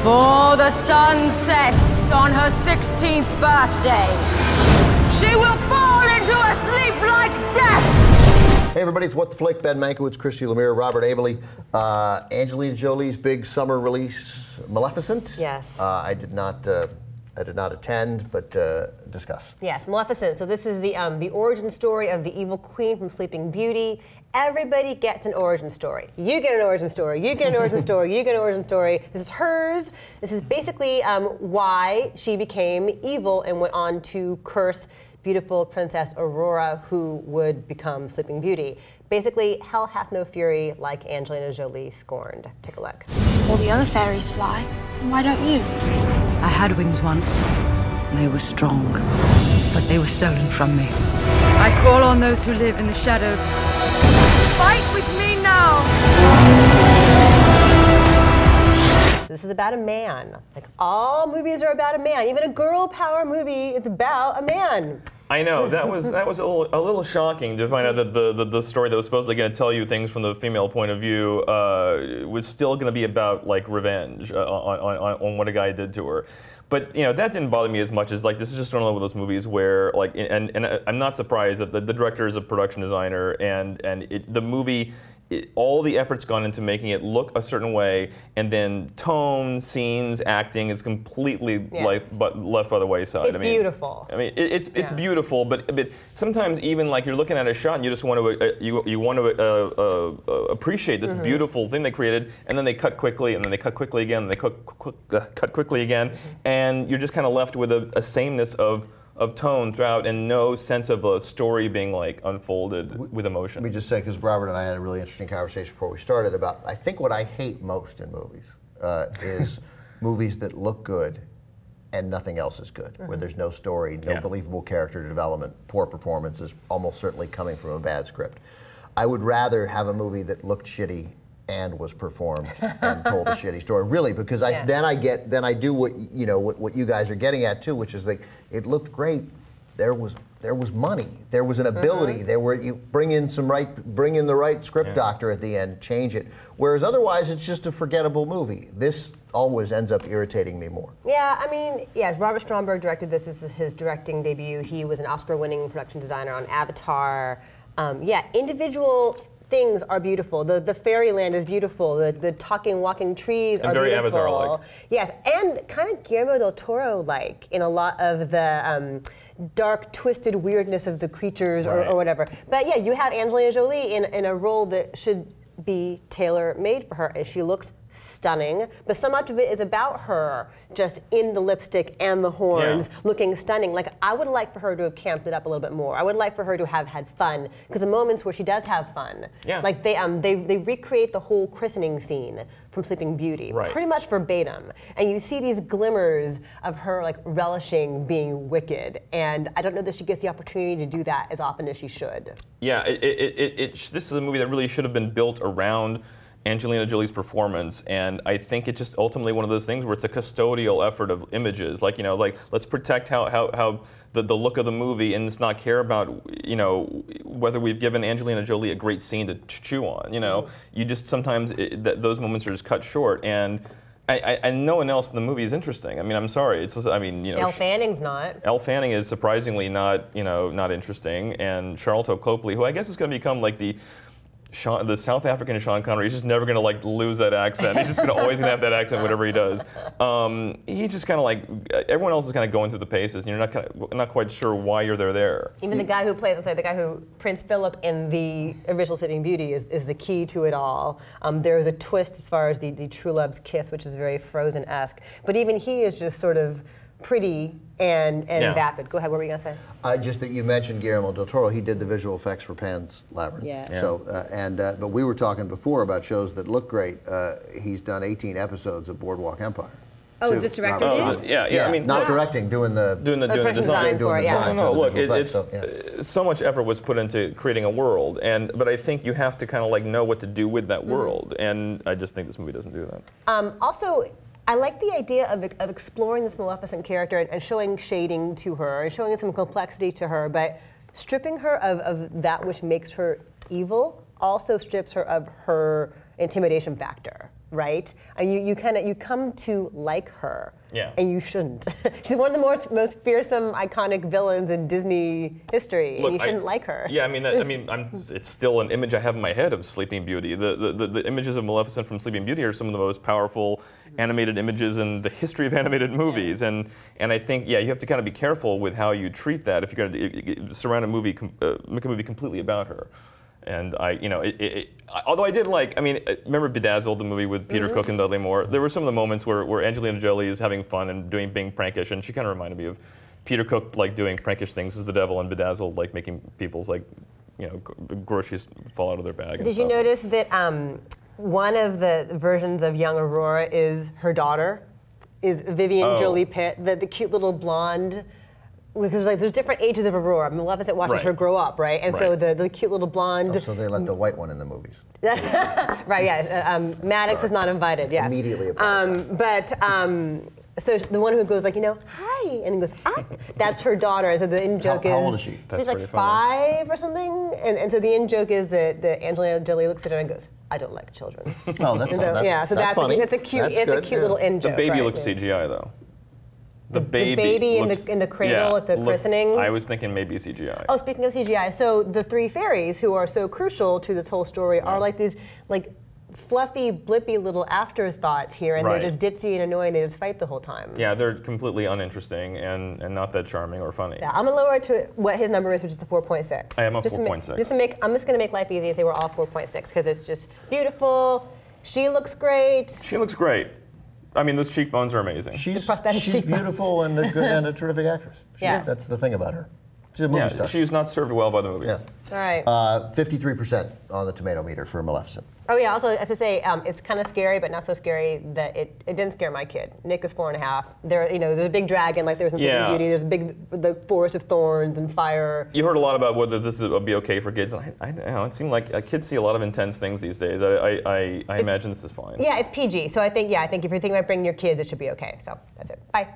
Before the sun sets on her 16th birthday, she will fall into a sleep like death! Hey everybody, it's What the Flick, Ben Mankiewicz, Christy, Lemire, Robert Abele. Angelina Jolie's big summer release, Maleficent. Yes. I did not attend, but discuss. Yes, Maleficent. So this is the origin story of the evil queen from Sleeping Beauty. Everybody gets an origin story. You get an origin story, you get an origin story, you get an origin story. This is hers. This is basically why she became evil and went on to curse beautiful Princess Aurora, who would become Sleeping Beauty. Basically, hell hath no fury like Angelina Jolie scorned. Take a look. All the other fairies fly, and why don't you? I had wings once. They were strong, but they were stolen from me. I call on those who live in the shadows. Fight with me now! So this is about a man. Like, all movies are about a man. Even a girl power movie, it's about a man. I know, that was a little shocking to find out that the story that was supposedly going to tell you things from the female point of view was still going to be about, like, revenge on what a guy did to her. But, you know, that didn't bother me as much as, like, this is just one of those movies where, like, and I'm not surprised that the director is a production designer, and the movie, all the effort's gone into making it look a certain way, and then tone, scenes, acting is completely left by the wayside. It's beautiful. I mean, it's beautiful, but sometimes even like you're looking at a shot and you just want to appreciate this beautiful thing they created, and then they cut quickly, and then they cut quickly again, and they cut quickly again, and you're just kind of left with a sameness of tone throughout and no sense of a story being like unfolded with emotion. Let me just say, because Robert and I had a really interesting conversation before we started about, I think what I hate most in movies is movies that look good and nothing else is good, where there's no story, no believable character development, poor performances, almost certainly coming from a bad script. I would rather have a movie that looked shitty and was performed and told a shitty story, really, because then I do what what you guys are getting at too, which is like, it looked great. There was money, there was an ability, you bring in the right script doctor at the end, change it. Whereas otherwise, it's just a forgettable movie. This always ends up irritating me more. Yeah, I mean, yes, Robert Stromberg directed this. This is his directing debut. He was an Oscar-winning production designer on Avatar. Individual things are beautiful. The fairyland is beautiful. The talking, walking trees are very beautiful. Avatar-like. Yes, and kind of Guillermo del Toro-like in a lot of the dark, twisted weirdness of the creatures or whatever. But yeah, you have Angelina Jolie in a role that should be tailor-made for her, and she looks stunning, but so much of it is about her just in the lipstick and the horns looking stunning. Like, I would like for her to have camped it up a little bit more. I would like for her to have had fun, because the moments where she does have fun, like they recreate the whole christening scene from Sleeping Beauty, pretty much verbatim, and you see these glimmers of her like relishing being wicked, and I don't know that she gets the opportunity to do that as often as she should. Yeah, this is a movie that really should have been built around Angelina Jolie's performance, and I think it's just ultimately one of those things where it's a custodial effort of images. Like, like let's protect how the look of the movie and let's not care about, whether we've given Angelina Jolie a great scene to chew on. You just sometimes those moments are just cut short, and no one else in the movie is interesting. I mean, I'm sorry. It's just, Elle Fanning's not. Elle Fanning is surprisingly not interesting, and Sharlto Copley, who I guess is going to become like the South African Sean Connery. He's just never going to like lose that accent. He's just always going to have that accent whatever he does. He's just kind of like, everyone else is kind of going through the paces, and you're not quite sure why you're there. Even the guy who plays, the guy who, Prince Philip in the original Sleeping Beauty is the key to it all. There is a twist as far as the true love's kiss, which is very Frozen-esque. But even he is just sort of pretty and vapid. Go ahead, what were you going to say? Just that you mentioned Guillermo del Toro. He did the visual effects for Pan's Labyrinth. So, but we were talking before about shows that look great. He's done 18 episodes of Boardwalk Empire. Oh, this director did? Yeah. I mean, not directing, doing the design. No, look, so much effort was put into creating a world, but I think you have to kind of like know what to do with that world, and I just think this movie doesn't do that. Also, I like the idea of exploring this Maleficent character and showing shading to her, and showing some complexity to her, but stripping her of that which makes her evil also strips her of her intimidation factor. right? And you come to like her. Yeah. And you shouldn't. She's one of the most fearsome, iconic villains in Disney history, and you shouldn't like her. Yeah, it's still an image I have in my head of Sleeping Beauty. The images of Maleficent from Sleeping Beauty are some of the most powerful animated images in the history of animated movies, and I think you have to kind of be careful with how you treat that if you're going to surround a movie, make a movie completely about her. And although I did remember Bedazzled, the movie with Peter Cook and Dudley Moore. There were some of the moments where Angelina Jolie is having fun and being prankish, and she kind of reminded me of Peter Cook, doing prankish things as the devil, and Bedazzled, making people's groceries fall out of their bag. Did you notice that one of the versions of young Aurora is her daughter, is Vivian Jolie Pitt, the cute little blonde. Because there's different ages of Aurora. Maleficent watches her grow up, right? And so the cute little blonde. Oh, so they let the white one in the movies. Right, yeah. Maddox is not invited, yes. Immediately apologize. So the one who goes hi, and goes up, that's her daughter. So the in-joke is... How old is she? She's 5 or something. And so the in-joke is that Angelina Jolie looks at her and goes, I don't like children. Oh, that's funny. It's a cute little in-joke. The baby looks CGI, though. The baby looks, in the cradle at the christening. I was thinking maybe CGI. Oh, speaking of CGI, so the three fairies who are so crucial to this whole story are these fluffy, blippy little afterthoughts here, and they're just ditzy and annoying. They just fight the whole time. Yeah, they're completely uninteresting and not that charming or funny. Yeah, I'm gonna lower it to what his number is, which is a 4.6. I am a 4.6. I'm just gonna make life easy and say we're all 4.6 because it's just beautiful. She looks great. She looks great. Those cheekbones are amazing. She's beautiful and a terrific actress. That's the thing about her. She's a movie star. She's not served well by the movie. Yeah. All right. 53% on the tomato meter for Maleficent. Oh yeah. Also, as I say, it's kind of scary, but not so scary that it didn't scare my kid. Nick is 4.5. There's a big dragon like there was in Sleeping Beauty. There's the forest of thorns and fire. You heard a lot about whether this would be okay for kids. And I don't know. It seemed like kids see a lot of intense things these days. I imagine this is fine. Yeah, it's PG. So I think if you're thinking about bringing your kids, it should be okay. So that's it. Bye.